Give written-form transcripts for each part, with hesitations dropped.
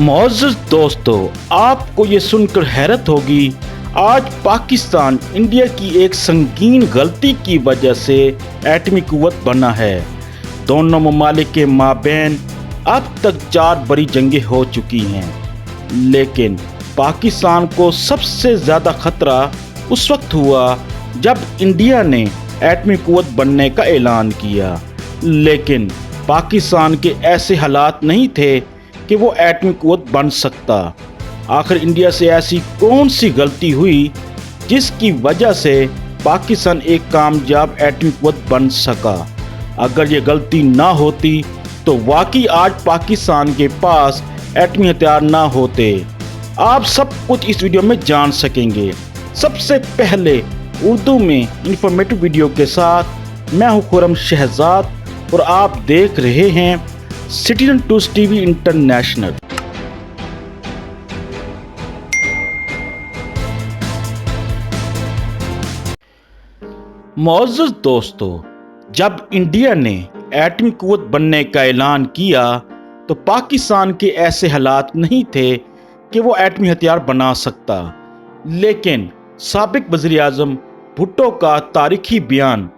मुअज़्ज़ज़ दोस्तों, आपको ये सुनकर हैरत होगी, आज पाकिस्तान इंडिया की एक संगीन गलती की वजह से एटमी कुव्वत बना है। दोनों ममालिक के माबैन अब तक 4 बड़ी जंगें हो चुकी हैं, लेकिन पाकिस्तान को सबसे ज़्यादा खतरा उस वक्त हुआ जब इंडिया ने एटमी कुव्वत बनने का ऐलान किया। लेकिन पाकिस्तान के ऐसे हालात नहीं थे कि वो एटमी कुव्वत बन सकता। आखिर इंडिया से ऐसी कौन सी गलती हुई जिसकी वजह से पाकिस्तान एक कामयाब एटमी कुव्वत बन सका? अगर ये गलती ना होती तो वाकई आज पाकिस्तान के पास एटमी हथियार ना होते। आप सब कुछ इस वीडियो में जान सकेंगे। सबसे पहले उर्दू में इंफॉर्मेटिव वीडियो के साथ मैं हूँ खुर्रम शहजाद और आप देख रहे हैं सिटीजन टूस टीवी इंटरनेशनल। मुअज़्ज़ज़ दोस्तों, जब इंडिया ने एटमी कुव्वत बनने का ऐलान किया तो पाकिस्तान के ऐसे हालात नहीं थे कि वो एटमी हथियार बना सकता। लेकिन साबिक वज़ीर आज़म भुट्टो का तारीखी बयान,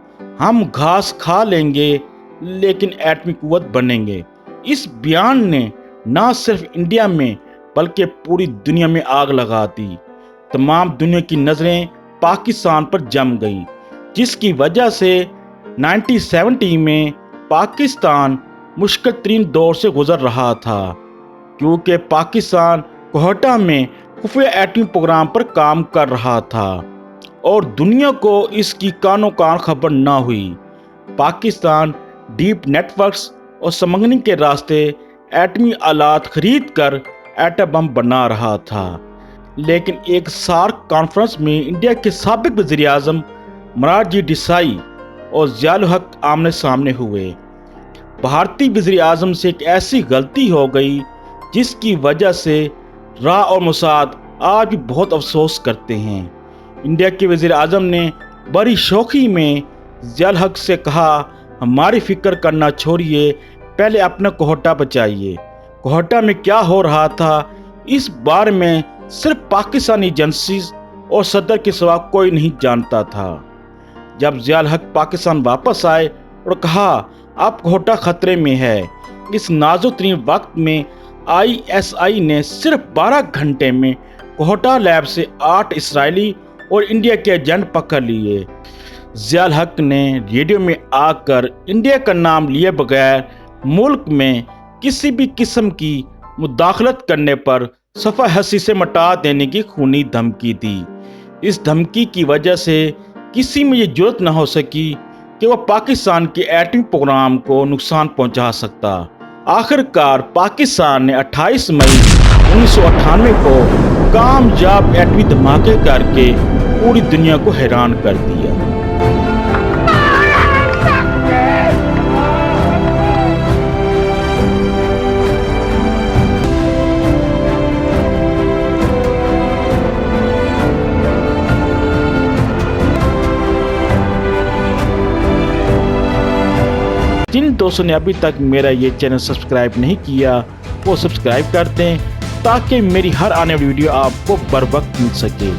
हम घास खा लेंगे लेकिन एटमी कुव्वत बनेंगे, इस बयान ने न सिर्फ इंडिया में बल्कि पूरी दुनिया में आग लगा दी। तमाम दुनिया की नज़रें पाकिस्तान पर जम गईं, जिसकी वजह से 1970 में पाकिस्तान मुश्किल तरीन दौर से गुजर रहा था, क्योंकि पाकिस्तान कोहटा में खुफिया एटमी प्रोग्राम पर काम कर रहा था और दुनिया को इसकी कानो कान खबर ना हुई। पाकिस्तान डीप नेटवर्क्स और समगनी के रास्ते एटमी आलात खरीद कर एटम बम बना रहा था। लेकिन एक सार्क कॉन्फ्रेंस में इंडिया के साबिक वज़ीर आज़म मोरारजी देसाई और ज़ियाउल हक आमने सामने हुए। भारतीय वज़ीर आज़म से एक ऐसी गलती हो गई जिसकी वजह से रा और मोसाद आज भी बहुत अफसोस करते हैं। इंडिया के वज़ीर आज़म ने बड़ी शौखी में ज़ियाउल हक से कहा, हमारी फिक्र करना छोड़िए, पहले अपना कोहटा बचाइए। कोहटा में क्या हो रहा था इस बारे में सिर्फ पाकिस्तानी एजेंसीज और सदर के सिवा कोई नहीं जानता था। जब ज़ियाउल हक पाकिस्तान वापस आए और कहा अब कोहटा खतरे में है, इस नाजुक तरीन वक्त में ISI ने सिर्फ 12 घंटे में कोहटा लैब से 8 इसराइली और इंडिया के एजेंट पकड़ लिए। ज़ियाउल हक ने रेडियो में आकर इंडिया का नाम लिए बगैर मुल्क में किसी भी किस्म की मुदाखलत करने पर सफ़ा हसी से मिटा देने की खूनी धमकी दी। इस धमकी की वजह से किसी में ये जुर्रत न हो सकी कि वह पाकिस्तान के एटमी प्रोग्राम को नुकसान पहुंचा सकता। आखिरकार पाकिस्तान ने 28 मई 1998 को कामयाब एटमी धमाके करके पूरी दुनिया को हैरान कर दिया। जिन दोस्तों ने अभी तक मेरा ये चैनल सब्सक्राइब नहीं किया वो सब्सक्राइब कर दें ताकि मेरी हर आने वाली वीडियो आपको बर वक्त मिल सके।